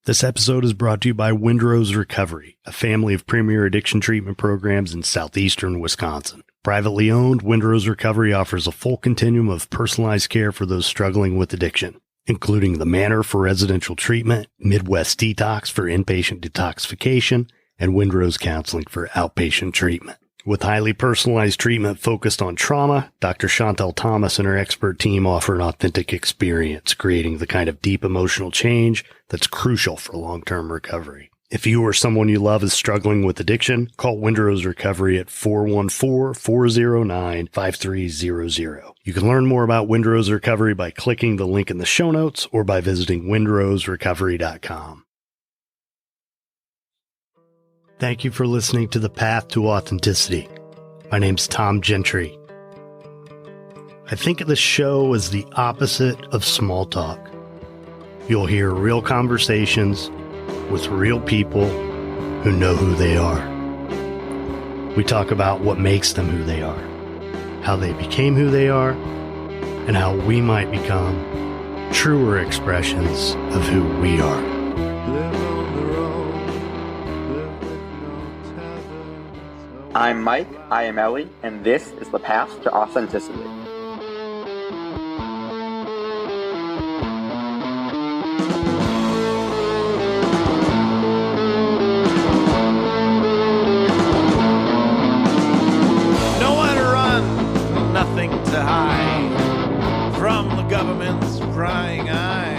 This episode is brought to you by Windrose Recovery, a family of premier addiction treatment programs in southeastern Wisconsin. Privately owned, Windrose Recovery offers a full continuum of personalized care for those struggling with addiction, including the Manor for residential treatment, Midwest Detox for inpatient detoxification, and Windrose Counseling for outpatient treatment. With highly personalized treatment focused on trauma, Dr. Chantel Thomas and her expert team offer an authentic experience, creating the kind of deep emotional change that's crucial for long-term recovery. If you or someone you love is struggling with addiction, call Windrose Recovery at 414-409-5300. You can learn more about Windrose Recovery by clicking the link in the show notes or by visiting windroserecovery.com. Thank you for listening to The Path to Authenticity. My name's Tom Gentry. I think of this show as the opposite of small talk. You'll hear real conversations with real people who know who they are. We talk about what makes them who they are, how they became who they are, and how we might become truer expressions of who we are. I'm Mike Iamele, and this is The Path to Authenticity. Nowhere to run, nothing to hide from the government's prying eye.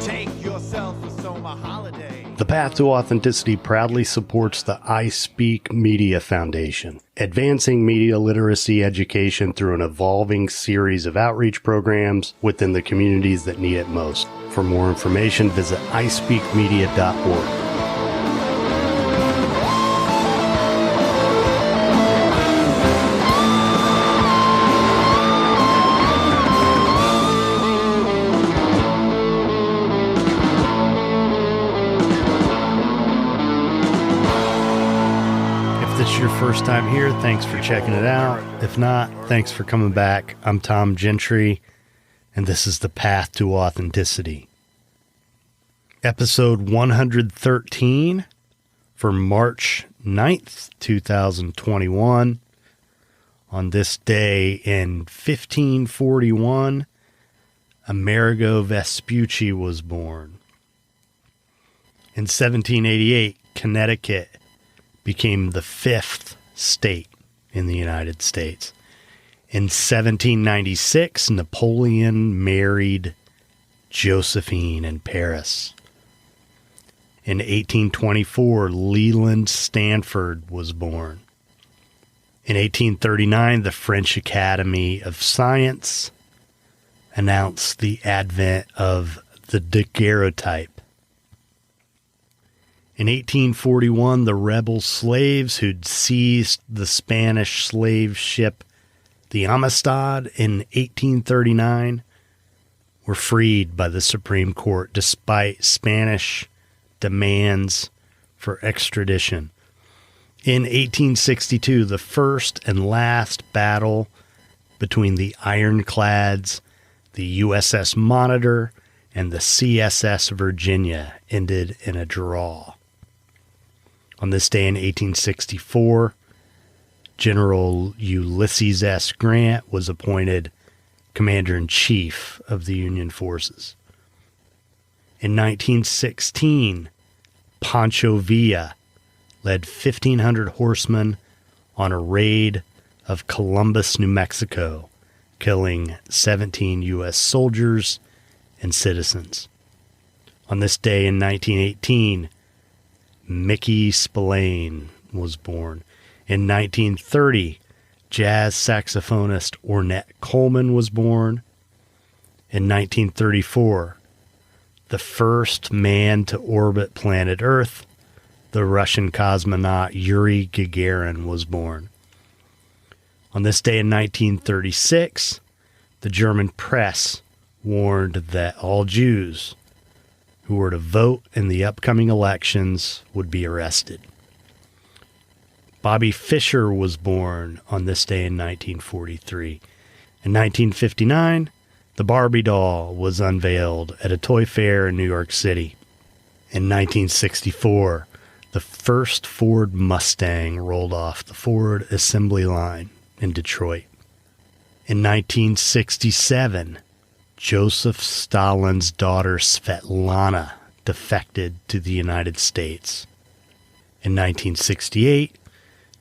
Take yourself a summer holiday. The Path to Authenticity proudly supports the I Speak Media Foundation, advancing media literacy education through an evolving series of outreach programs within the communities that need it most. For more information, visit ispeakmedia.org. Your first time here, thanks for checking it out. If not, thanks for coming back. I'm Tom Gentry, and this is The Path to Authenticity. Episode 113 for March 9th, 2021. On this day in 1541, Amerigo Vespucci was born. In 1788, Connecticut became the fifth state in the United States. In 1796, Napoleon married Josephine in Paris. In 1824, Leland Stanford was born. In 1839, the French Academy of Science announced the advent of the daguerreotype. In 1841, the rebel slaves who'd seized the Spanish slave ship, the Amistad, in 1839, were freed by the Supreme Court despite Spanish demands for extradition. In 1862, the first and last battle between the ironclads, the USS Monitor, and the CSS Virginia ended in a draw. On this day in 1864, General Ulysses S. Grant was appointed Commander-in-Chief of the Union forces. In 1916, Pancho Villa led 1,500 horsemen on a raid of Columbus, New Mexico, killing 17 U.S. soldiers and citizens. On this day in 1918, Mickey Spillane was born. In 1930, jazz saxophonist Ornette Coleman was born. In 1934, the first man to orbit planet Earth, the Russian cosmonaut Yuri Gagarin, was born. On this day in 1936, the German press warned that all Jews who were to vote in the upcoming elections would be arrested. Bobby Fischer was born on this day in 1943. In 1959, the Barbie doll was unveiled at a toy fair in New York City. In 1964, the first Ford Mustang rolled off the Ford assembly line in Detroit. In 1967, Joseph Stalin's daughter Svetlana defected to the United States. In 1968,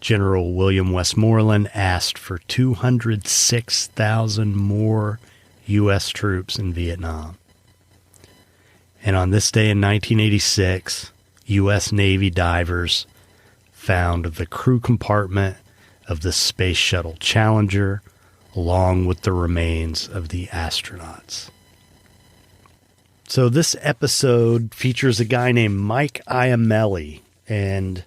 General William Westmoreland asked for 206,000 more U.S. troops in Vietnam. And on this day in 1986, U.S. Navy divers found the crew compartment of the Space Shuttle Challenger, along with the remains of the astronauts. So this episode features a guy named Mike Iamele, and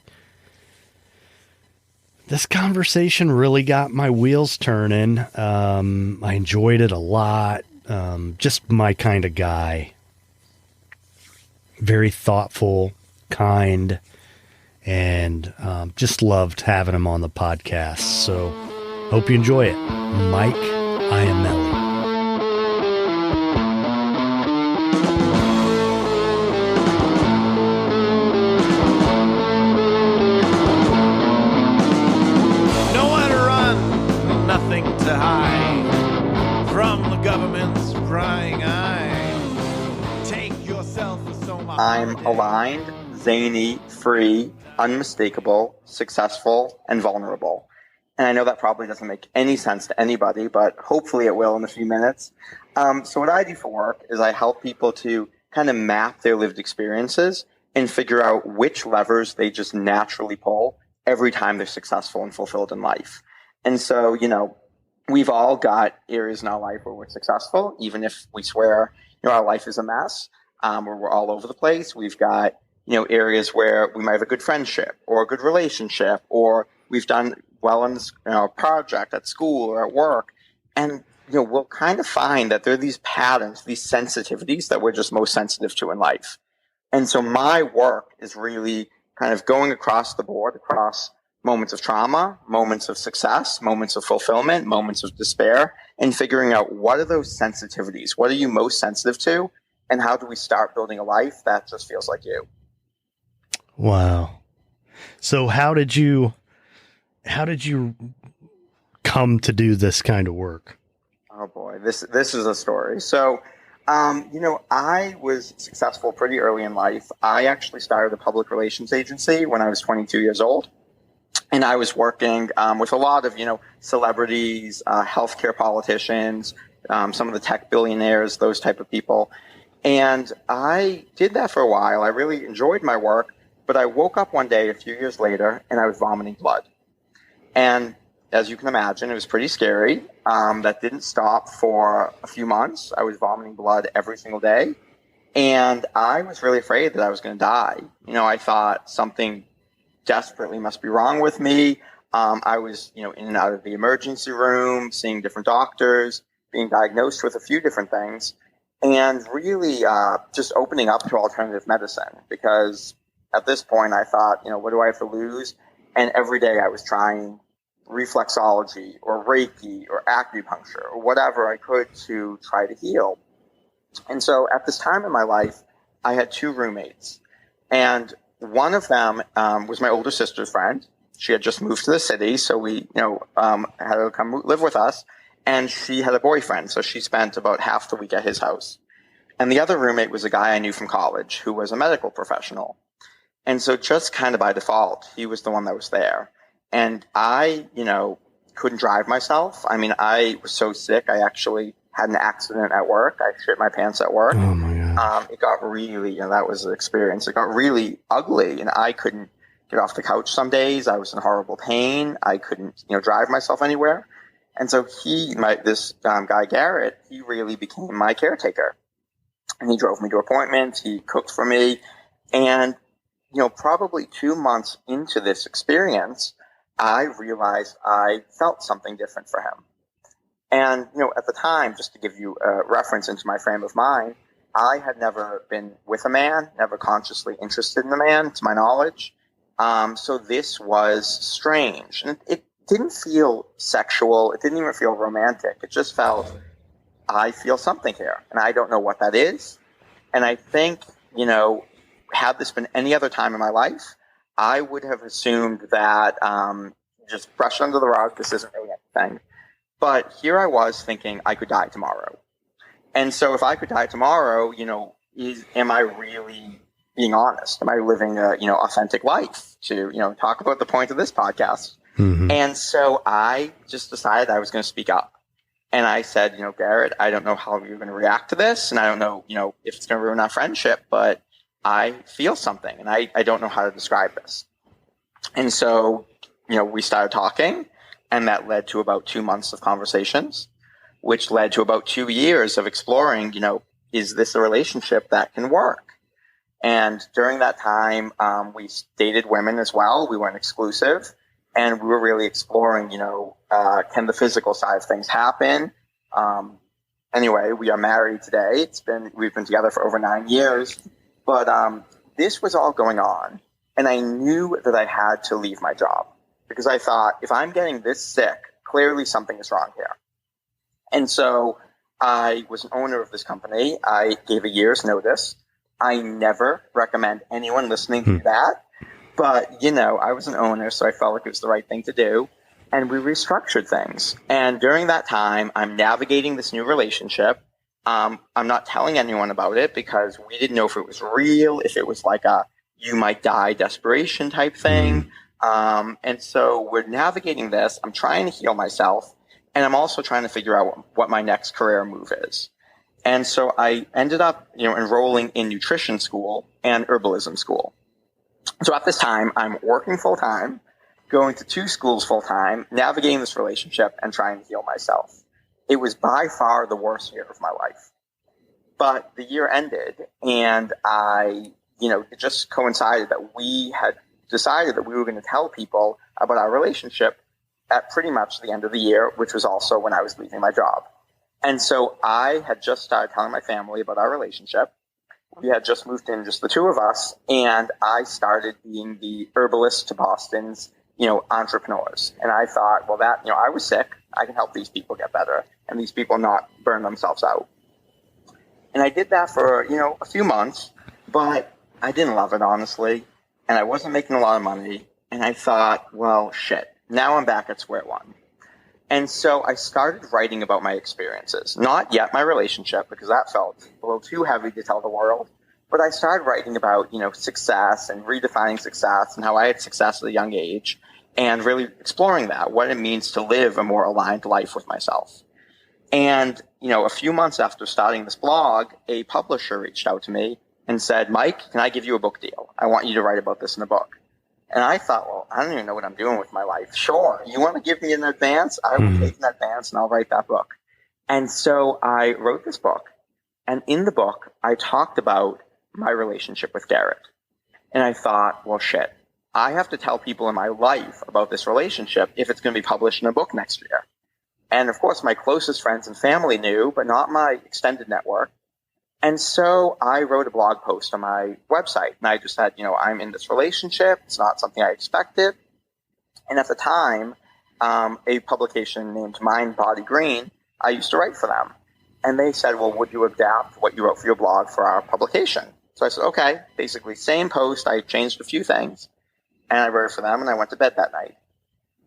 this conversation really got my wheels turning. I enjoyed it a lot. Just my kind of guy. Very thoughtful, kind, and just loved having him on the podcast. So hope you enjoy it. Mike Iamele. Nowhere to run, nothing to hide from the government's prying eye. Take yourself a soma. I'm aligned, zany, free, unmistakable, successful, and vulnerable. And I know that probably doesn't make any sense to anybody, but hopefully it will in a few minutes. So what I do for work is I help people to kind of map their lived experiences and figure out which levers they just naturally pull every time they're successful and fulfilled in life. And so, we've all got areas in our life where we're successful, even if we swear, our life is a mess, where we're all over the place. We've got, areas where we might have a good friendship or a good relationship, or we've done well on a project at school or at work. And, we'll kind of find that there are these patterns, these sensitivities that we're just most sensitive to in life. And so my work is really kind of going across the board, across moments of trauma, moments of success, moments of fulfillment, moments of despair, and figuring out what are those sensitivities? What are you most sensitive to? And how do we start building a life that just feels like you? Wow. So how did you come to do this kind of work? Oh boy, this is a story. So, I was successful pretty early in life. I actually started a public relations agency when I was 22 years old. And I was working with a lot of, celebrities, healthcare politicians, some of the tech billionaires, those type of people. And I did that for a while. I really enjoyed my work. But I woke up one day a few years later and I was vomiting blood. And as you can imagine, it was pretty scary. That didn't stop for a few months. I was vomiting blood every single day. And I was really afraid that I was going to die. I thought something desperately must be wrong with me. I was, in and out of the emergency room, seeing different doctors, being diagnosed with a few different things, and really just opening up to alternative medicine. Because at this point, I thought, what do I have to lose? And every day I was trying reflexology or Reiki or acupuncture or whatever I could to try to heal. And so at this time in my life, I had two roommates. And one of them was my older sister's friend. She had just moved to the city, so we, had her come live with us. And she had a boyfriend, so she spent about half the week at his house. And the other roommate was a guy I knew from college who was a medical professional. And so just kind of by default, he was the one that was there. And I, couldn't drive myself. I mean, I was so sick, I actually had an accident at work. I shit my pants at work. Oh my God. It got really, that was the experience. It got really ugly, and I couldn't get off the couch some days. I was in horrible pain. I couldn't, drive myself anywhere. And so this guy, Garrett, he really became my caretaker. And he drove me to appointments. He cooked for me. And, probably 2 months into this experience, I realized I felt something different for him. And, at the time, just to give you a reference into my frame of mind, I had never been with a man, never consciously interested in a man, to my knowledge. So this was strange. And it didn't feel sexual. It didn't even feel romantic. It just felt, I feel something here, and I don't know what that is. And I think, had this been any other time in my life, I would have assumed that just brush under the rug, this isn't really anything. But here I was thinking I could die tomorrow. And so if I could die tomorrow, am I really being honest? Am I living a, authentic life to, talk about the point of this podcast? Mm-hmm. And so I just decided I was going to speak up. And I said, Garrett, I don't know how you're going to react to this. And I don't know, if it's going to ruin our friendship, but I feel something and I don't know how to describe this. And so, we started talking, and that led to about 2 months of conversations, which led to about 2 years of exploring, is this a relationship that can work? And during that time, we dated women as well. We weren't exclusive, and we were really exploring, can the physical side of things happen? Anyway, we are married today. We've been together for over 9 years, but this was all going on, and I knew that I had to leave my job because I thought, if I'm getting this sick, clearly something is wrong here. And so I was an owner of this company. I gave a year's notice. I never recommend anyone listening to that. But, I was an owner, so I felt like it was the right thing to do. And we restructured things. And during that time, I'm navigating this new relationship. I'm not telling anyone about it because we didn't know if it was real, if it was like a you might die desperation type thing. And so we're navigating this. I'm trying to heal myself. And I'm also trying to figure out what my next career move is. And so I ended up, enrolling in nutrition school and herbalism school. So at this time, I'm working full time, going to 2 schools full time, navigating this relationship and trying to heal myself. It was by far the worst year of my life. But the year ended, and it just coincided that we had decided that we were going to tell people about our relationship at pretty much the end of the year, which was also when I was leaving my job. And so I had just started telling my family about our relationship. We had just moved in, just the 2 of us, and I started being the herbalist to Boston's, entrepreneurs. And I thought, well, I was sick. I can help these people get better and these people not burn themselves out. And I did that for, a few months, but I didn't love it, honestly. And I wasn't making a lot of money. And I thought, well, shit, now I'm back at square one. And so I started writing about my experiences, not yet my relationship, because that felt a little too heavy to tell the world. But I started writing about, success and redefining success and how I had success at a young age and really exploring that, what it means to live a more aligned life with myself. And, a few months after starting this blog, a publisher reached out to me and said, Mike, can I give you a book deal? I want you to write about this in a book. And I thought, well, I don't even know what I'm doing with my life. Sure, you want to give me an advance? I will take an advance and I'll write that book. And so I wrote this book. And in the book, I talked about my relationship with Garrett. And I thought, well, shit, I have to tell people in my life about this relationship if it's going to be published in a book next year. And of course, my closest friends and family knew, but not my extended network. And so I wrote a blog post on my website, and I just said, I'm in this relationship. It's not something I expected. And at the time, a publication named Mind, Body, Green, I used to write for them. And they said, well, would you adapt what you wrote for your blog for our publication? So I said, okay, basically same post. I changed a few things, and I wrote it for them, and I went to bed that night.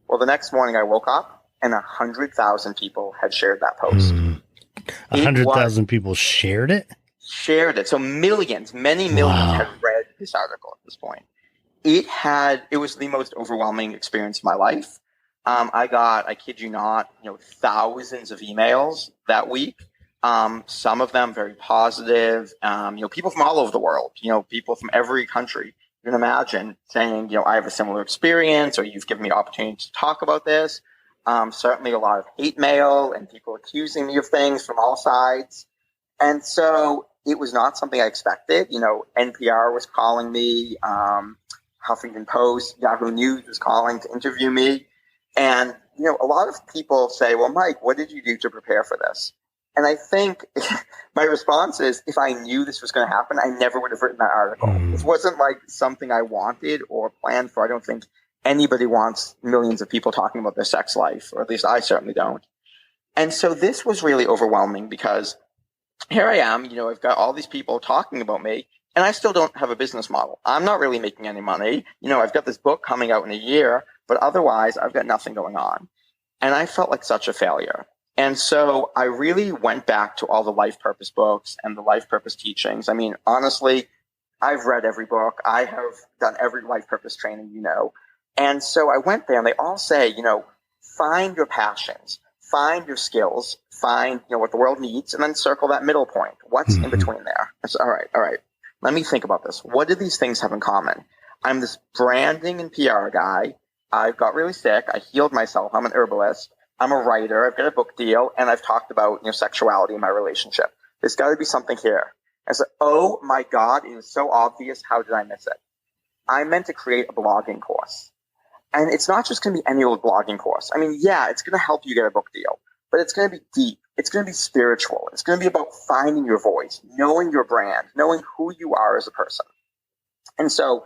Well, the next morning I woke up, and 100,000 people had shared that post. 100,000 people shared it? Shared it. So millions, many millions had read this article at this point. It was the most overwhelming experience of my life. I kid you not, thousands of emails that week. Some of them very positive. People from all over the world, people from every country. You can imagine saying, I have a similar experience, or you've given me opportunity to talk about this. Certainly a lot of hate mail and people accusing me of things from all sides. And so it was not something I expected. NPR was calling me, Huffington Post, Yahoo News was calling to interview me. And, a lot of people say, well, Mike, what did you do to prepare for this? And I think my response is, if I knew this was going to happen, I never would have written that article. It wasn't like something I wanted or planned for. I don't think anybody wants millions of people talking about their sex life, or at least I certainly don't. And so this was really overwhelming because here I am, I've got all these people talking about me, And I still don't have a business model. I'm not really making any money. I've got this book coming out in a year, but otherwise I've got nothing going on. And I felt like such a failure. And so I really went back to all the life purpose books and the life purpose teachings. I mean, honestly, I've read every book. I have done every life purpose training, And so I went there and they all say, find your passions, find your skills, find, what the world needs, and then circle that middle point. What's in between there? I said, all right. Let me think about this. What do these things have in common? I'm this branding and PR guy. I got really sick. I healed myself. I'm an herbalist. I'm a writer. I've got a book deal, and I've talked about, sexuality in my relationship. There's got to be something here. I said, oh my God, it is so obvious. How did I miss it? I meant to create a blogging course. And it's not just going to be any old blogging course. I mean, yeah, it's going to help you get a book deal, but it's going to be deep. It's going to be spiritual. It's going to be about finding your voice, knowing your brand, knowing who you are as a person. And so,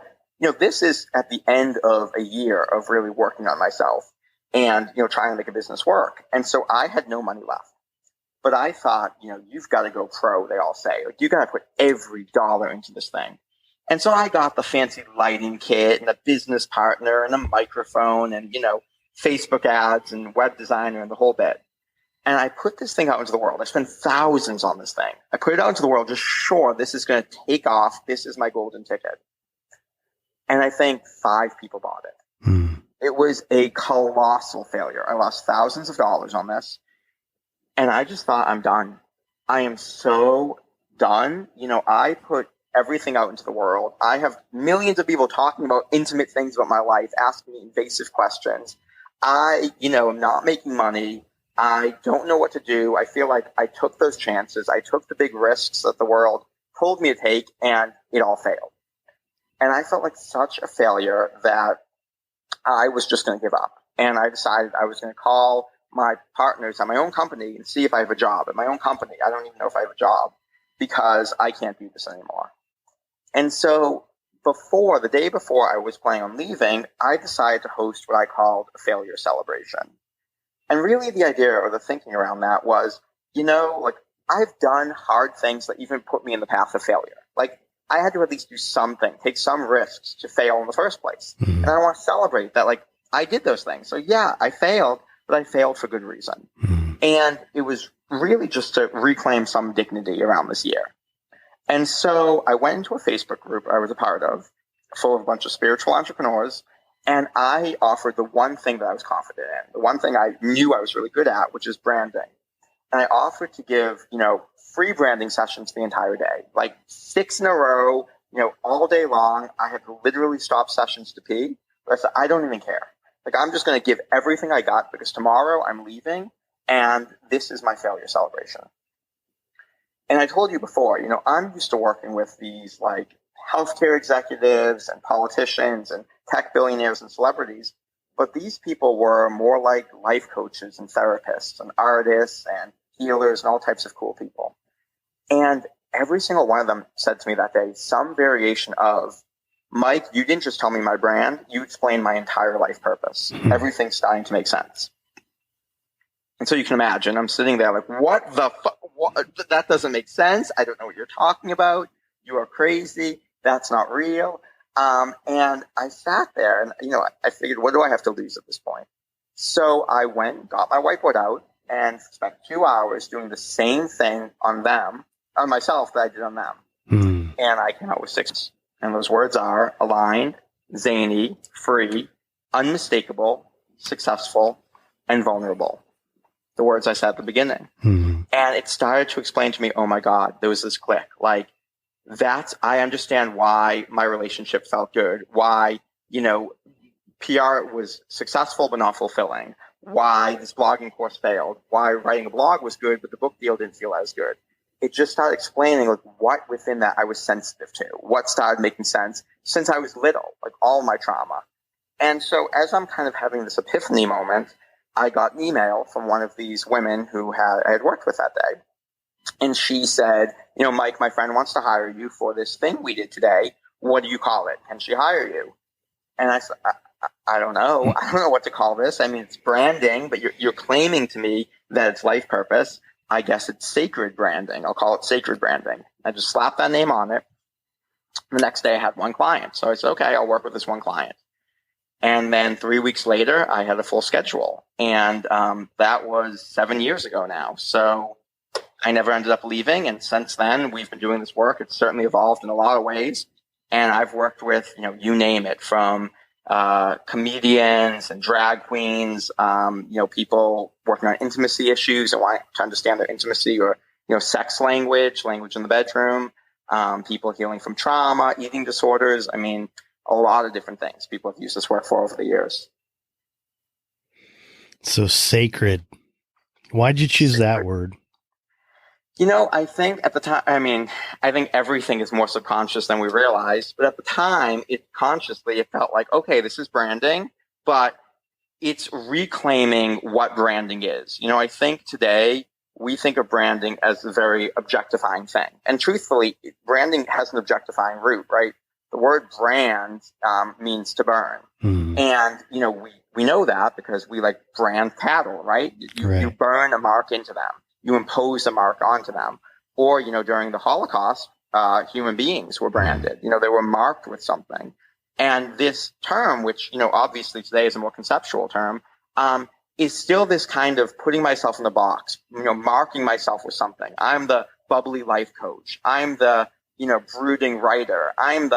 this is at the end of a year of really working on myself and, trying to make a business work. And so I had no money left. But I thought, you've got to go pro, they all say. Like, you got to put every dollar into this thing. And so I got the fancy lighting kit and a business partner and a microphone and, Facebook ads and web designer and the whole bit. And I put this thing out into the world. I spent thousands on this thing. I put it out into the world just sure this is going to take off. This is my golden ticket. And I think 5 people bought it. It was a colossal failure. I lost thousands of dollars on this. And I just thought, I'm done. I am so done. I put everything out into the world. I have millions of people talking about intimate things about my life, asking me invasive questions. I, am not making money. I don't know what to do. I feel like I took those chances. I took the big risks that the world told me to take, and it all failed. And I felt like such a failure that I was just going to give up. And I decided I was going to call my partners at my own company and see if I have a job at my own company. I don't even know if I have a job because I can't do this anymore. And so the day before I was planning on leaving, I decided to host what I called a failure celebration. And really the idea or the thinking around that was, I've done hard things that even put me in the path of failure. Like, I had to at least do something, take some risks to fail in the first place. And I want to celebrate that, I did those things. So yeah, I failed, but I failed for good reason. And it was really just to reclaim some dignity around this year. And so I went into a Facebook group I was a part of, full of a bunch of spiritual entrepreneurs. And I offered the one thing that I was confident in, the one thing I knew I was really good at, which is branding. And I offered to give, free branding sessions the entire day, 6 in a row, all day long. I had to literally stop sessions to pee. But I said, I don't even care. I'm just going to give everything I got because tomorrow I'm leaving and this is my failure celebration. And I told you before, I'm used to working with these healthcare executives and politicians and tech billionaires and celebrities. But these people were more like life coaches and therapists and artists and healers and all types of cool people. And every single one of them said to me that day some variation of, Mike, you didn't just tell me my brand, you explained my entire life purpose. Everything's starting to make sense. And so you can imagine, I'm sitting there what the fuck? That doesn't make sense. I don't know what you're talking about. You are crazy. That's not real. And I sat there and, I figured, what do I have to lose at this point? So I went, got my whiteboard out and spent 2 hours doing the same thing on myself that I did on them. And I came out with 6. And those words are aligned, zany, free, unmistakable, successful, and vulnerable. The words I said at the beginning. And it started to explain to me, oh my God, there was this click. I understand why my relationship felt good, why, PR was successful but not fulfilling, why this blogging course failed, why writing a blog was good but the book deal didn't feel as good. It just started explaining what within that I was sensitive to, what started making sense since I was little, all my trauma. And so as I'm kind of having this epiphany moment, I got an email from one of these women who I had worked with that day. And she said, Mike, my friend wants to hire you for this thing we did today. What do you call it? Can she hire you? And I said, I don't know. I don't know what to call this. I mean, it's branding, but you're claiming to me that it's life purpose. I guess it's sacred branding. I'll call it sacred branding. I just slapped that name on it. The next day I had one client. So I said, okay, I'll work with this one client. And then 3 weeks later, I had a full schedule. And that was 7 years ago now. So I never ended up leaving. And since then, we've been doing this work. It's certainly evolved in a lot of ways. And I've worked with, you name it, from comedians and drag queens, people working on intimacy issues and wanting to understand their intimacy or, sex language in the bedroom, people healing from trauma, eating disorders. I mean, a lot of different things people have used this work for over the years. So sacred. Why'd you choose that word? I think at the time, I think everything is more subconscious than we realize. But at the time, it felt like, okay, this is branding, but it's reclaiming what branding is. I think today we think of branding as a very objectifying thing. And truthfully, branding has an objectifying root, right? The word brand means to burn. Mm. And, we know that because we brand cattle, right? You burn a mark into them. You impose a mark onto them. Or, during the Holocaust, human beings were branded. They were marked with something. And this term, which, obviously today is a more conceptual term, is still this kind of putting myself in the box, marking myself with something. I'm the bubbly life coach. I'm the, brooding writer. And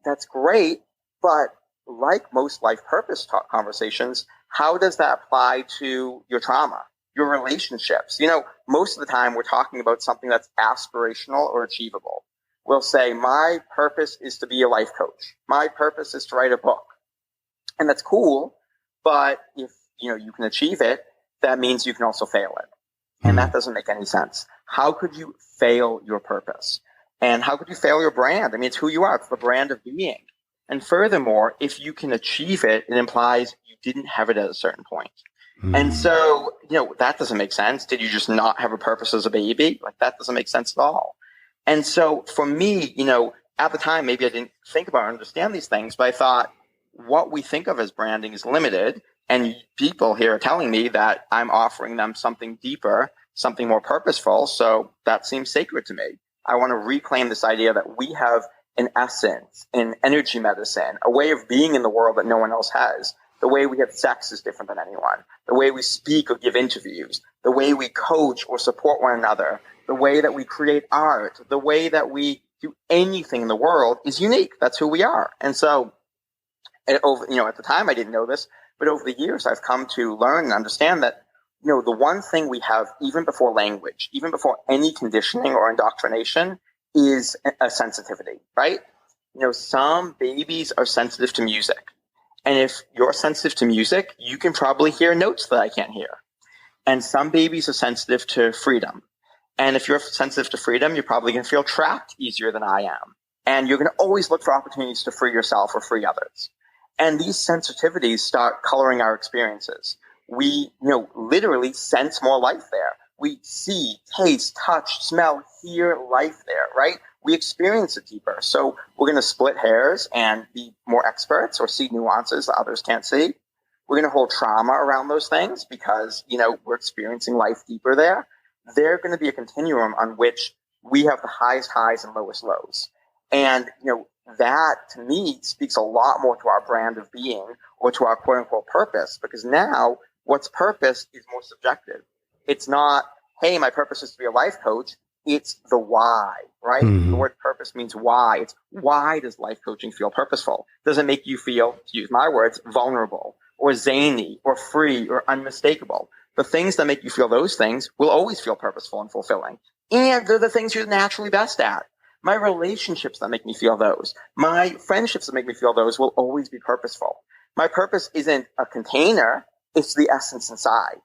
that's great. But like most life purpose conversations, how does that apply to your trauma, your relationships? Most of the time we're talking about something that's aspirational or achievable. We'll say, my purpose is to be a life coach. My purpose is to write a book. And that's cool. But if, you can achieve it, that means you can also fail it. And that doesn't make any sense. How could you fail your purpose? And how could you fail your brand? It's who you are. It's the brand of being. And furthermore, if you can achieve it, it implies you didn't have it at a certain point. And so, that doesn't make sense. Did you just not have a purpose as a baby? That doesn't make sense at all. And so for me, at the time, maybe I didn't think about or understand these things, but I thought what we think of as branding is limited. And people here are telling me that I'm offering them something deeper, something more purposeful. So that seems sacred to me. I want to reclaim this idea that we have an essence, an energy medicine, a way of being in the world that no one else has. The way we have sex is different than anyone. The way we speak or give interviews, the way we coach or support one another, the way that we create art, the way that we do anything in the world is unique. That's who we are. And so, at the time I didn't know this, but over the years I've come to learn and understand that, the one thing we have even before language, even before any conditioning or indoctrination is a sensitivity, right? Some babies are sensitive to music. And if you're sensitive to music, you can probably hear notes that I can't hear. And some babies are sensitive to freedom. And if you're sensitive to freedom, you're probably going to feel trapped easier than I am. And you're going to always look for opportunities to free yourself or free others. And these sensitivities start coloring our experiences. We, literally sense more life there. We see, taste, touch, smell, hear life there, right? We experience it deeper. So we're going to split hairs and be more experts or see nuances that others can't see. We're going to hold trauma around those things because, we're experiencing life deeper there. They're going to be a continuum on which we have the highest highs and lowest lows. And, that to me speaks a lot more to our brand of being or to our quote unquote purpose, because now what's purpose is more subjective. It's not, hey, my purpose is to be a life coach. It's the why, right? Mm-hmm. The word purpose means why. It's why does life coaching feel purposeful? Does it make you feel, to use my words, vulnerable or zany or free or unmistakable? The things that make you feel those things will always feel purposeful and fulfilling. And they're the things you're naturally best at. My relationships that make me feel those, my friendships that make me feel those will always be purposeful. My purpose isn't a container. It's the essence inside.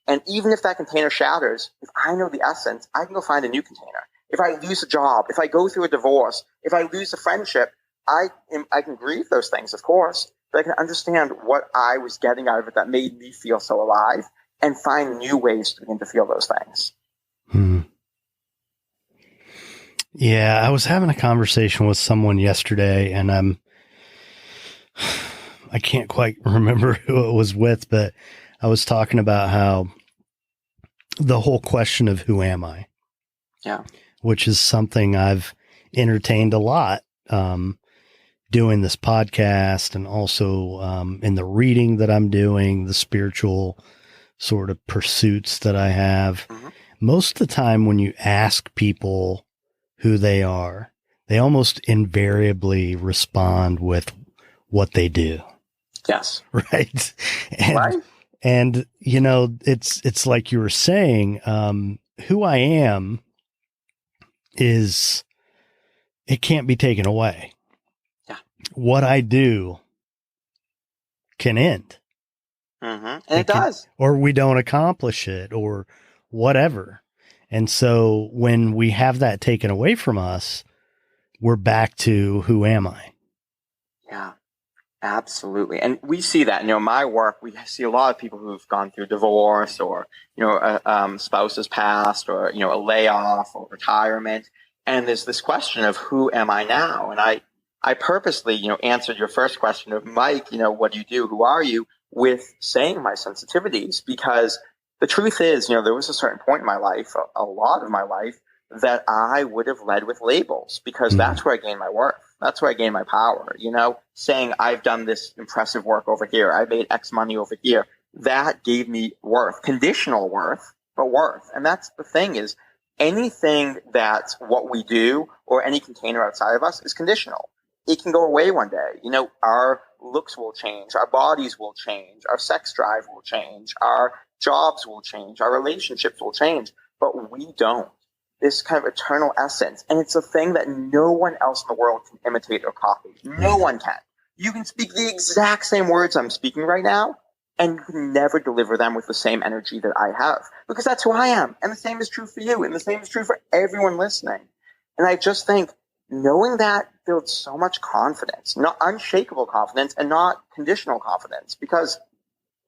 And even if that container shatters, if I know the essence, I can go find a new container. If I lose a job, if I go through a divorce, if I lose a friendship, I can grieve those things, of course, but I can understand what I was getting out of it that made me feel so alive and find new ways to begin to feel those things. Yeah, I was having a conversation with someone yesterday, and I can't quite remember who it was with, but I was talking about how the whole question of who am I? Yeah. Which is something I've entertained a lot doing this podcast, and also in the reading that I'm doing, the spiritual sort of pursuits that I have. Mm-hmm. Most of the time when you ask people who they are, they almost invariably respond with what they do. Yes. Right. Right. And, you know, it's like you were saying, who I am is, it can't be taken away. Yeah. What I do can end. Mm-hmm. And it does. Or we don't accomplish it or whatever. And so when we have that taken away from us, we're back to who am I? Yeah. Absolutely. And we see that, you know, my work, we see a lot of people who've gone through divorce or, you know, spouses passed or, you know, a layoff or retirement. And there's this question of who am I now? And I purposely, you know, answered your first question of Mike, you know, what do you do? Who are you? With saying my sensitivities, because the truth is, you know, there was a certain point in my life, a lot of my life, that I would have led with labels, because that's where I gained my worth. That's where I gained my power, you know, saying I've done this impressive work over here. I made X money over here. That gave me worth, conditional worth, but worth. And that's the thing, is anything that's what we do or any container outside of us is conditional. It can go away one day. You know, our looks will change. Our bodies will change. Our sex drive will change. Our jobs will change. Our relationships will change, but we don't. This kind of eternal essence. And it's a thing that no one else in the world can imitate or copy. No one can. You can speak the exact same words I'm speaking right now, and you can never deliver them with the same energy that I have, because that's who I am. And the same is true for you. And the same is true for everyone listening. And I just think knowing that builds so much confidence, not unshakable confidence and not conditional confidence, because,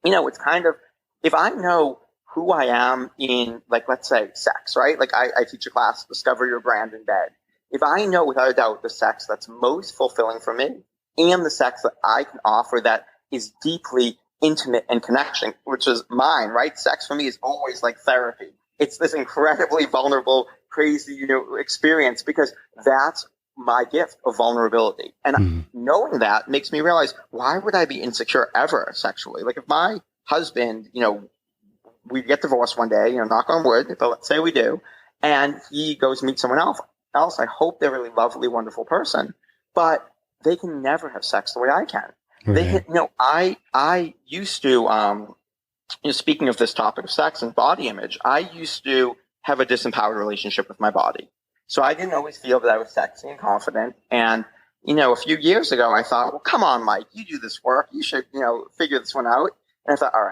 you know, it's kind of, if I know who I am in, like, let's say sex, right? Like I teach a class, Discover Your Brand in Bed. If I know without a doubt the sex that's most fulfilling for me and the sex that I can offer that is deeply intimate and connection, which is mine, right? Sex for me is always like therapy. It's this incredibly vulnerable, crazy, you know, experience, because that's my gift of vulnerability. And knowing that makes me realize, why would I be insecure ever sexually? Like if my husband, you know, we get divorced one day, you know, knock on wood, but let's say we do, and he goes meet someone else. I hope they're a really lovely, wonderful person, but they can never have sex the way I can. Right. They can, you know, I used to, you know, speaking of this topic of sex and body image, I used to have a disempowered relationship with my body. So I didn't always feel that I was sexy and confident. And, you know, a few years ago, I thought, well, come on, Mike, you do this work. You should, you know, figure this one out. And I thought, all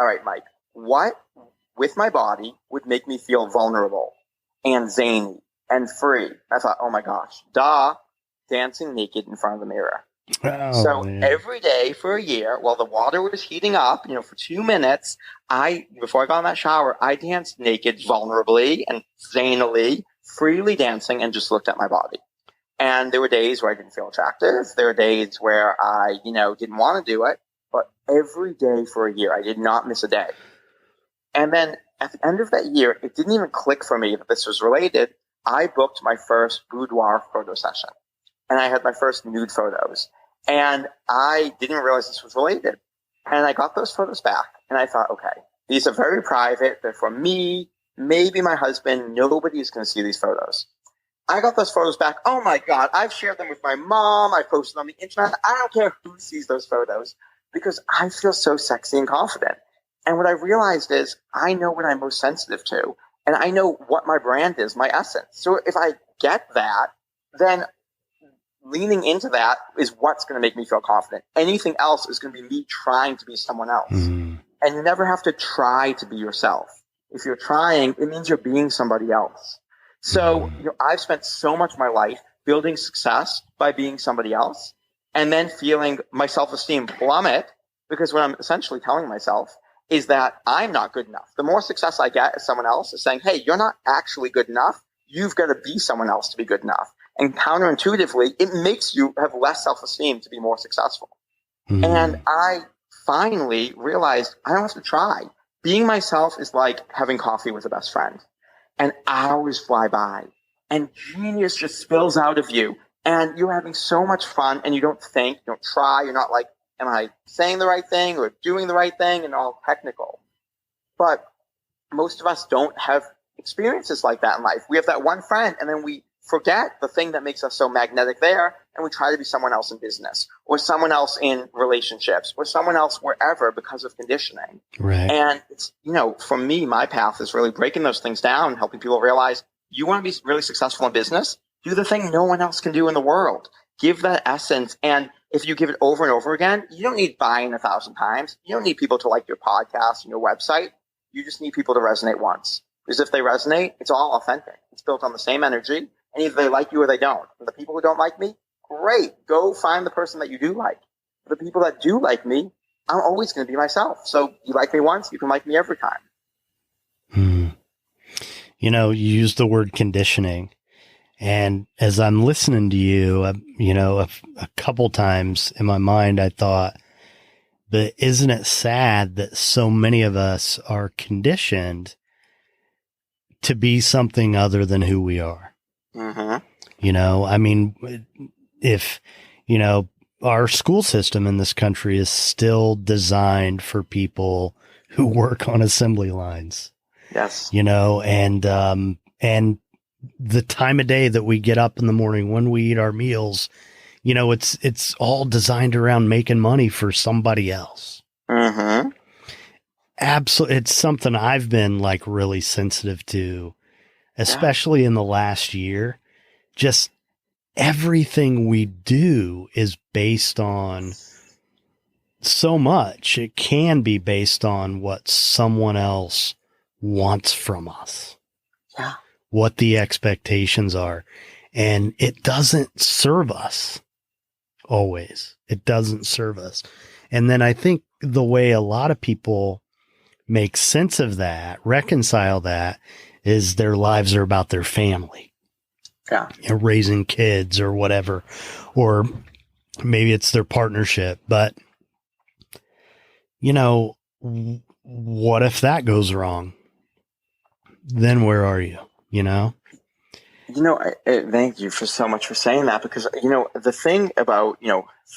right, Mike, what with my body would make me feel vulnerable and zany and free? I thought, oh my gosh, dancing naked in front of the mirror. Oh, so man. Every day for a year, while the water was heating up, you know, for 2 minutes, before I got in that shower, I danced naked, vulnerably and zanily, freely dancing, and just looked at my body. And there were days where I didn't feel attractive. There were days where I, you know, didn't want to do it. But every day for a year, I did not miss a day. And then at the end of that year, it didn't even click for me that this was related. I booked my first boudoir photo session, and I had my first nude photos, and I didn't realize this was related. And I got those photos back, and I thought, okay, these are very private. They're for me, maybe my husband. Nobody's going to see these photos. I got those photos back. Oh my God, I've shared them with my mom. I posted them on the internet. I don't care who sees those photos, because I feel so sexy and confident. And what I realized is I know what I'm most sensitive to, and I know what my brand is, my essence. So if I get that, then leaning into that is what's going to make me feel confident. Anything else is going to be me trying to be someone else. And you never have to try to be yourself. If you're trying, it means you're being somebody else. So, you know, I've spent so much of my life building success by being somebody else, and then feeling my self-esteem plummet, because what I'm essentially telling myself is that I'm not good enough. The more success I get as someone else is saying, hey, you're not actually good enough. You've got to be someone else to be good enough. And counterintuitively, it makes you have less self-esteem to be more successful. And I finally realized I don't have to try. Being myself is like having coffee with a best friend. And hours fly by. and genius just spills out of you. And you're having so much fun, and you don't think, you don't try. You're not like, am I saying the right thing or doing the right thing, and all technical. But most of us don't have experiences like that in life. We have that one friend, and then we forget the thing that makes us so magnetic there, and we try to be someone else in business or someone else in relationships or someone else wherever because of conditioning. Right. And it's, for me, my path is really breaking those things down, helping people realize you want to be really successful in business, do the thing no one else can do in the world. Give that essence. And if you give it over and over again, you don't need buying 1,000 times. You don't need people to like your podcast and your website. You just need people to resonate once. Because if they resonate, it's all authentic. It's built on the same energy. And either they like you or they don't. And the people who don't like me, great. Go find the person that you do like. For the people that do like me, I'm always going to be myself. So you like me once, you can like me every time. You used the word conditioning. And as I'm listening to you, a couple times in my mind, I thought, but isn't it sad that so many of us are conditioned to be something other than who we are? Mm-hmm. If, our school system in this country is still designed for people who work on assembly lines. Yes. And the time of day that we get up in the morning when we eat our meals, it's all designed around making money for somebody else. Mm-hmm. Absolutely. It's something I've been like really sensitive to, especially in the last year. Just everything we do is based on so much. It can be based on what someone else wants from us. Yeah. What the expectations are. And it doesn't serve us always. It doesn't serve us. And then I think the way a lot of people make sense of that, reconcile that, is their lives are about their family. Yeah. Raising kids or whatever. Or maybe it's their partnership. But, what if that goes wrong? Then where are you? Thank you for so much for saying that, because, the thing about,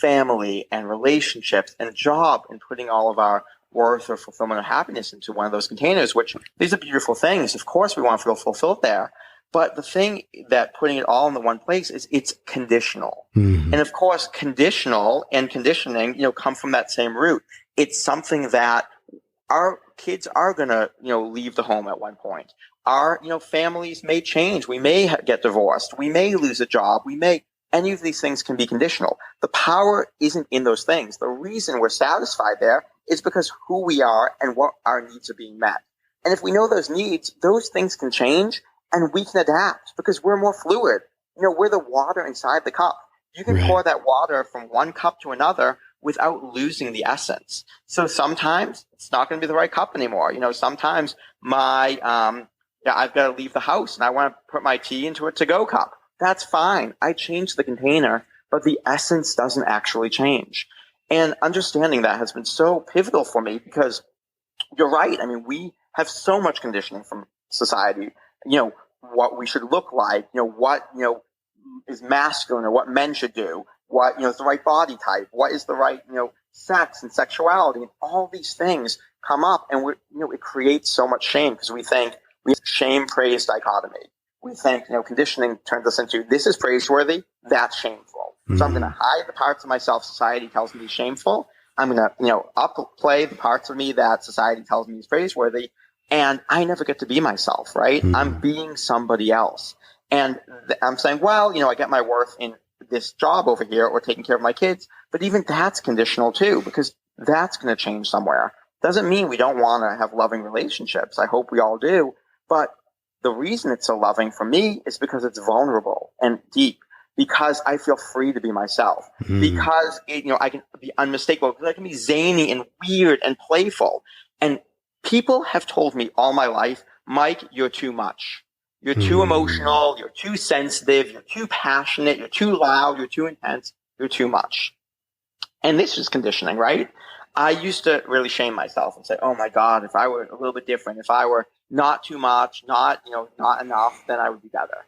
family and relationships and job and putting all of our worth or fulfillment or happiness into one of those containers, which these are beautiful things. Of course, we want to feel fulfilled there. But the thing that putting it all in the one place is it's conditional. Mm-hmm. And of course, conditional and conditioning, come from that same root. It's something that our kids are going to, leave the home at one point. Our, families may change. We may get divorced. We may lose a job. Any of these things can be conditional. The power isn't in those things. The reason we're satisfied there is because who we are and what our needs are being met. And if we know those needs, those things can change and we can adapt because we're more fluid. We're the water inside the cup. You can pour that water from one cup to another without losing the essence. So sometimes it's not going to be the right cup anymore. Sometimes I've got to leave the house and I want to put my tea into a to-go cup. That's fine. I changed the container, but the essence doesn't actually change. And understanding that has been so pivotal for me because you're right. We have so much conditioning from society, what we should look like, what, is masculine or what men should do, what, is the right body type, what is the right, sex and sexuality, and all these things come up and it creates so much shame because we think we have shame praise dichotomy. We think, conditioning turns us into this is praiseworthy, that's shameful. Mm-hmm. So I'm going to hide the parts of myself society tells me is shameful. I'm going to, upplay the parts of me that society tells me is praiseworthy. And I never get to be myself, right? Mm-hmm. I'm being somebody else. And I'm saying, well, I get my worth in this job over here or taking care of my kids. But even that's conditional too, because that's going to change somewhere. Doesn't mean we don't want to have loving relationships. I hope we all do. But the reason it's so loving for me is because it's vulnerable and deep, because I feel free to be myself, because I can be unmistakable, because I can be zany and weird and playful. And people have told me all my life, Mike, you're too much. You're too emotional. You're too sensitive. You're too passionate. You're too loud. You're too intense. You're too much. And this is conditioning, right? I used to really shame myself and say, oh my God, if I were a little bit different, if I were not too much, not enough, then I would be better.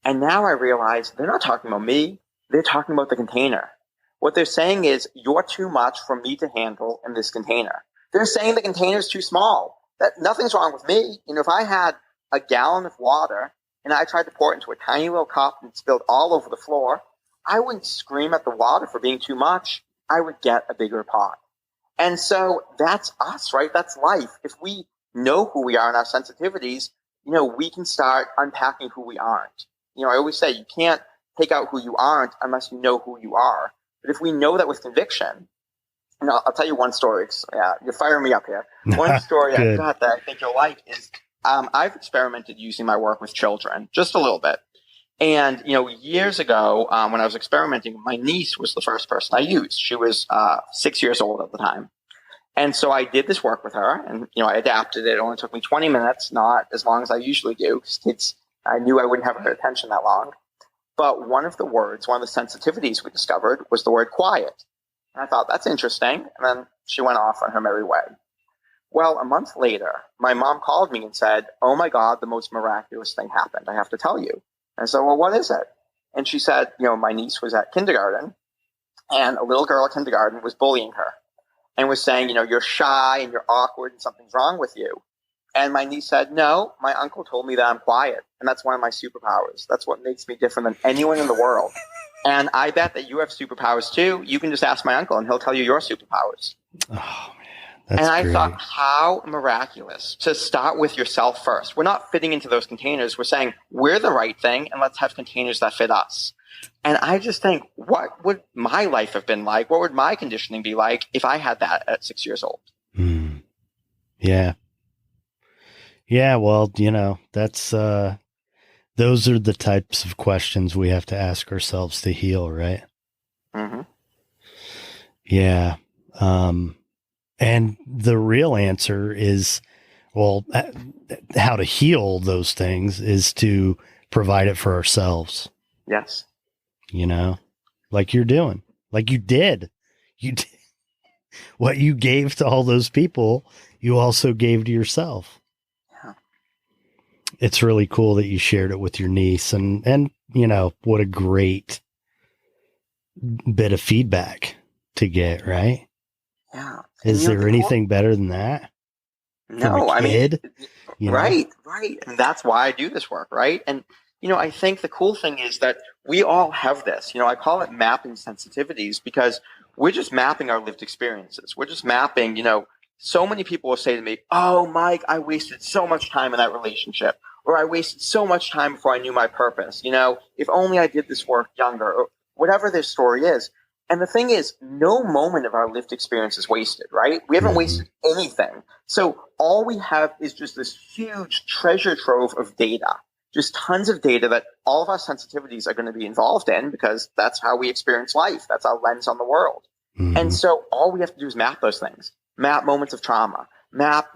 And now I realize they're not talking about me. They're talking about the container. What they're saying is, you're too much for me to handle in this container. They're saying the container is too small. That nothing's wrong with me. If I had a gallon of water and I tried to pour it into a tiny little cup and it spilled all over the floor, I wouldn't scream at the water for being too much. I would get a bigger pot. And so that's us, right? That's life. If we know who we are and our sensitivities, we can start unpacking who we aren't. I always say you can't take out who you aren't unless you know who you are. But if we know that with conviction, I'll tell you one story. You're firing me up here. One story I've got that I think you'll like is I've experimented using my work with children just a little bit. And, years ago, when I was experimenting, my niece was the first person I used. She was 6 years old at the time. And so I did this work with her and, I adapted it. It only took me 20 minutes, not as long as I usually do, because kids, I knew I wouldn't have her attention that long. But one of the sensitivities we discovered was the word quiet. And I thought, that's interesting. And then she went off on her merry way. Well, a month later, my mom called me and said, oh my God, the most miraculous thing happened. I have to tell you. And I said, well, what is it? And she said, my niece was at kindergarten and a little girl at kindergarten was bullying her and was saying, you're shy and you're awkward and something's wrong with you. And my niece said, no, my uncle told me that I'm quiet. And that's one of my superpowers. That's what makes me different than anyone in the world. And I bet that you have superpowers too. You can just ask my uncle and he'll tell you your superpowers. Oh, man. That's I great. thought, how miraculous to start with yourself first. We're not fitting into those containers. We're saying we're the right thing and let's have containers that fit us. And I just think, what would my life have been like? What would my conditioning be like if I had that at 6 years old? Yeah. Yeah. Well, that's, those are the types of questions we have to ask ourselves to heal, right? Mm-hmm. Yeah. And the real answer is, well, how to heal those things is to provide it for ourselves. Yes. Like you're doing, like you did what you gave to all those people, you also gave to yourself. Yeah. It's really cool that you shared it with your niece and what a great bit of feedback to get, right? Yeah. Is there anything better than that? No, right. And that's why I do this work, right? And, I think the cool thing is that we all have this. I call it mapping sensitivities because we're just mapping our lived experiences. We're just mapping, so many people will say to me, oh, Mike, I wasted so much time in that relationship, or I wasted so much time before I knew my purpose. If only I did this work younger, or whatever their story is. And the thing is, no moment of our lived experience is wasted, right? We haven't wasted anything. So all we have is just this huge treasure trove of data, just tons of data that all of our sensitivities are going to be involved in because that's how we experience life. That's our lens on the world. Mm-hmm. And so all we have to do is map those things, map moments of trauma, map,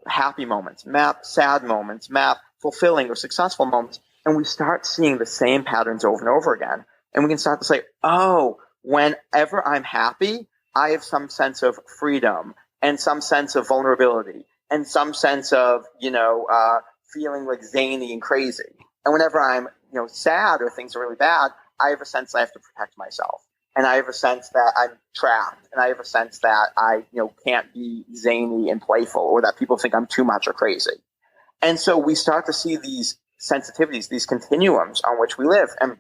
happy moments, map sad moments, map fulfilling or successful moments. And we start seeing the same patterns over and over again. And we can start to say, oh, whenever I'm happy, I have some sense of freedom and some sense of vulnerability and some sense of, feeling like zany and crazy. And whenever I'm, sad or things are really bad, I have a sense that I have to protect myself. And I have a sense that I'm trapped. And I have a sense that I, can't be zany and playful or that people think I'm too much or crazy. And so we start to see these sensitivities, these continuums on which we live. And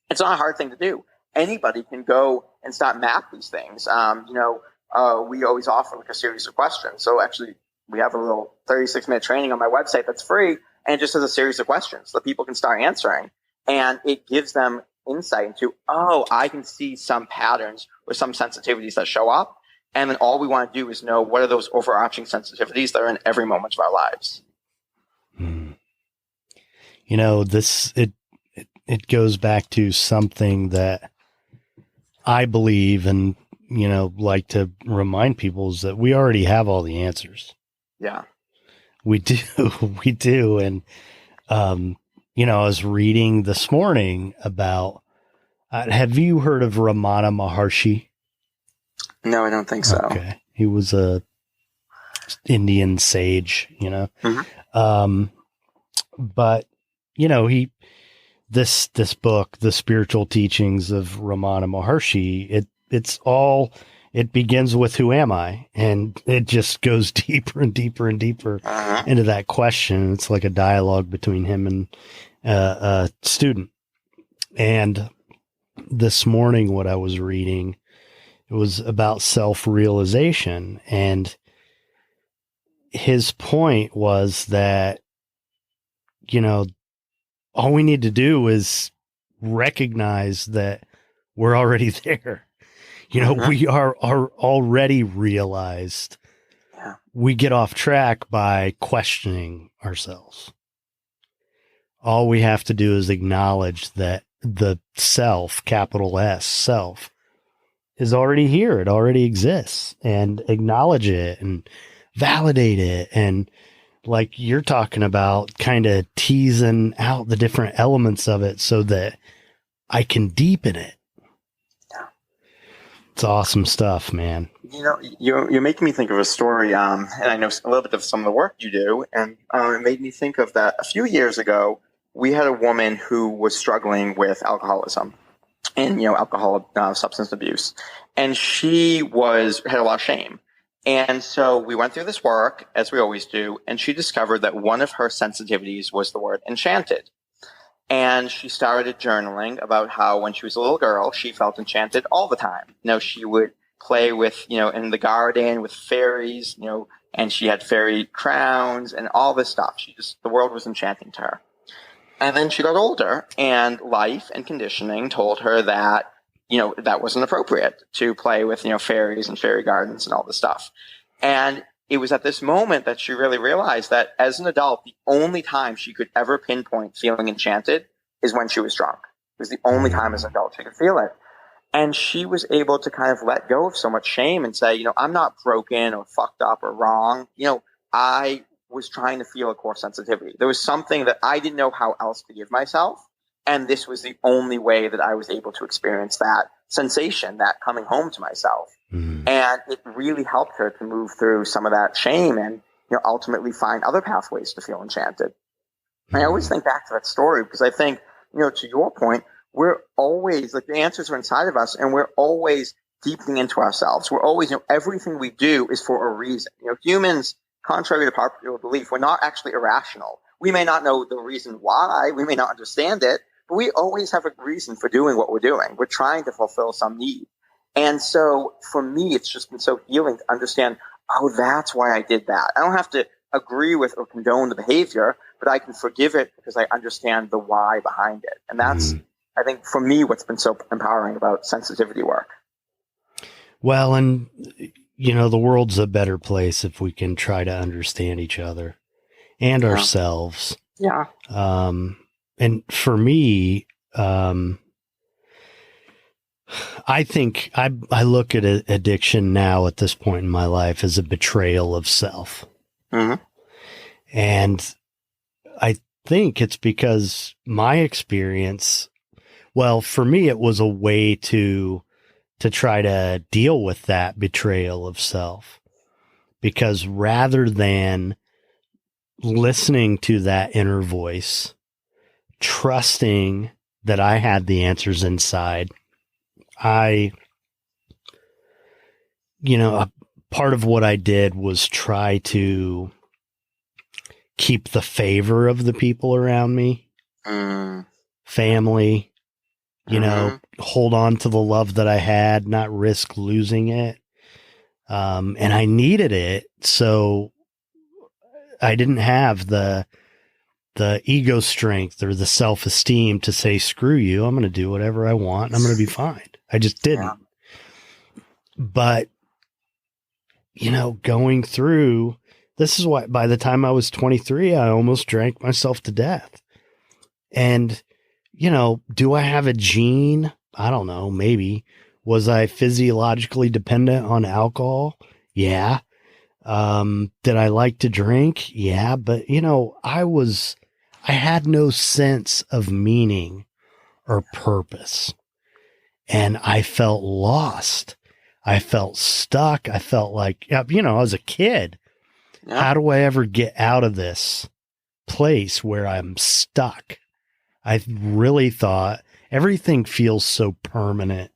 it's not a hard thing to do. Anybody can go and start map these things. We always offer like a series of questions. So actually, we have a little 36-minute training on my website that's free, and it just has a series of questions that people can start answering. And it gives them insight into, oh, I can see some patterns or some sensitivities that show up. And then all we want to do is know what are those overarching sensitivities that are in every moment of our lives. It goes back to something that I believe and, like to remind people is that we already have all the answers. Yeah, we do. We do. And, I was reading this morning about, have you heard of Ramana Maharshi? No, I don't think so. Okay. He was a Indian sage, Mm-hmm. But, this book, The Spiritual Teachings of Ramana Maharshi, it begins with who am I? And it just goes deeper and deeper and deeper into that question. It's like a dialogue between him and a student. And this morning, what I was reading, it was about self-realization. And his point was that, all we need to do is recognize that we're already there. We are already realized. Yeah. We get off track by questioning ourselves. All we have to do is acknowledge that the self, capital S, self, is already here. It already exists, and acknowledge it and validate it. And like you're talking about, kind of teasing out the different elements of it so that I can deepen it. It's awesome stuff, man. You're making me think of a story, and I know a little bit of some of the work you do, and it made me think of that a few years ago. We had a woman who was struggling with alcoholism and, alcohol, substance abuse, and she had a lot of shame. And so we went through this work, as we always do, and she discovered that one of her sensitivities was the word enchanted. And she started journaling about how when she was a little girl, she felt enchanted all the time. She would play with, in the garden with fairies, and she had fairy crowns and all this stuff. The world was enchanting to her. And then she got older, and life and conditioning told her that, that wasn't appropriate to play with, fairies and fairy gardens and all this stuff. And it was at this moment that she really realized that as an adult, the only time she could ever pinpoint feeling enchanted is when she was drunk. It was the only time as an adult she could feel it. And she was able to kind of let go of so much shame and say, I'm not broken or fucked up or wrong. I was trying to feel a core sensitivity. There was something that I didn't know how else to give myself. And this was the only way that I was able to experience that sensation, that coming home to myself. And it really helped her to move through some of that shame and, ultimately find other pathways to feel enchanted. And I always think back to that story because I think, to your point, we're always, the answers are inside of us, and we're always deepening into ourselves. We're always, everything we do is for a reason. Humans, contrary to popular belief, we're not actually irrational. We may not know the reason why, we may not understand it, but we always have a reason for doing what we're doing. We're trying to fulfill some need. And so for me, it's just been so healing to understand, that's why I did that. I don't have to agree with or condone the behavior, but I can forgive it because I understand the why behind it. And that's, I think, for me, what's been so empowering about sensitivity work. Well, and, the world's a better place if we can try to understand each other and ourselves. Yeah. And for me, I think I look at addiction now at this point in my life as a betrayal of self. And I think it's because my experience, well, for me, it was a way to try to deal with that betrayal of self, because rather than listening to that inner voice, trusting that I had the answers inside, a part of what I did was try to keep the favor of the people around me, family, hold on to the love that I had, not risk losing it. And I needed it. So I didn't have the ego strength or the self-esteem to say, screw you, I'm going to do whatever I want. And I'm going to be fine. I just didn't. Yeah. But, going through, this is why by the time I was 23, I almost drank myself to death. And, do I have a gene? I don't know.Maybe. Was I physiologically dependent on alcohol? Yeah. Did I like to drink? Yeah. But, I had no sense of meaning or purpose. And I felt lost. I felt stuck. I felt like, I was a kid. Yeah. How do I ever get out of this place where I'm stuck? I really thought everything feels so permanent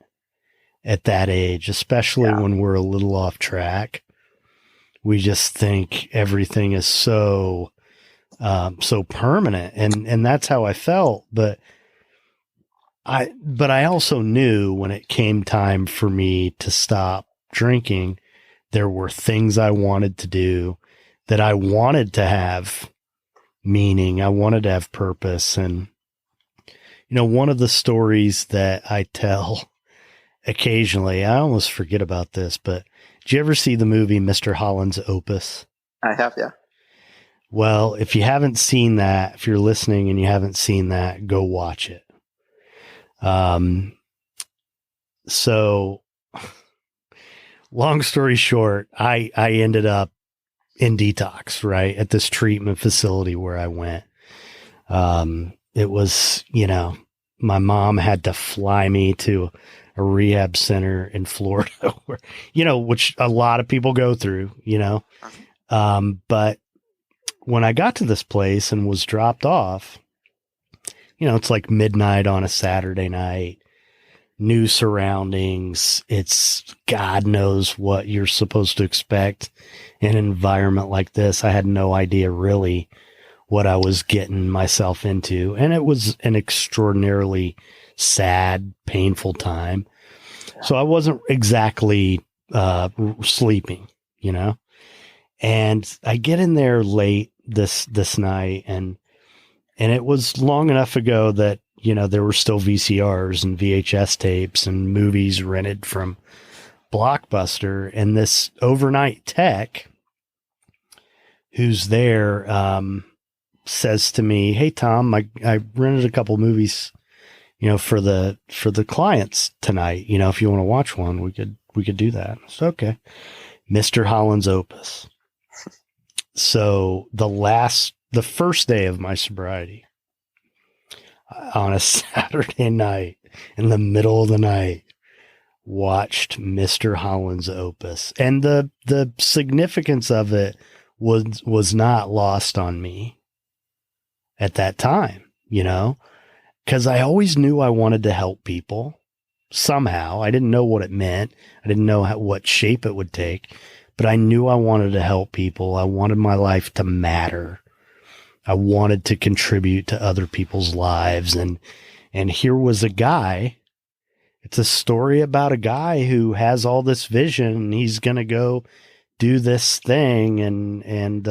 at that age, especially when we're a little off track. We just think everything is so permanent, and that's how I felt. But I also knew when it came time for me to stop drinking, there were things I wanted to do, that I wanted to have meaning. I wanted to have purpose. And, one of the stories that I tell occasionally, I almost forget about this, but did you ever see the movie Mr. Holland's Opus? I have, yeah. Well, if you haven't seen that, if you're listening and you haven't seen that, go watch it. So long story short, I ended up in detox, right, at this treatment facility where I went. It was, my mom had to fly me to a rehab center in Florida where, which a lot of people go through, but when I got to this place and was dropped off, it's like midnight on a Saturday night, new surroundings. It's God knows what you're supposed to expect in an environment like this. I had no idea really what I was getting myself into. And it was an extraordinarily sad, painful time. So I wasn't exactly sleeping, and I get in there late this night, and it was long enough ago that, there were still VCRs and VHS tapes and movies rented from Blockbuster. And this overnight tech who's there says to me, "Hey, Tom, I rented a couple movies, for the clients tonight. If you want to watch one, we could do that." So, okay. Mr. Holland's Opus. So the first day of my sobriety, on a Saturday night, in the middle of the night, watched Mr. Holland's Opus. And the significance of it was not lost on me at that time, because I always knew I wanted to help people somehow. I didn't know what it meant. I didn't know what shape it would take, but I knew I wanted to help people. I wanted my life to matter. I wanted to contribute to other people's lives. And here was a guy. It's a story about a guy who has all this vision, and he's going to go do this thing. And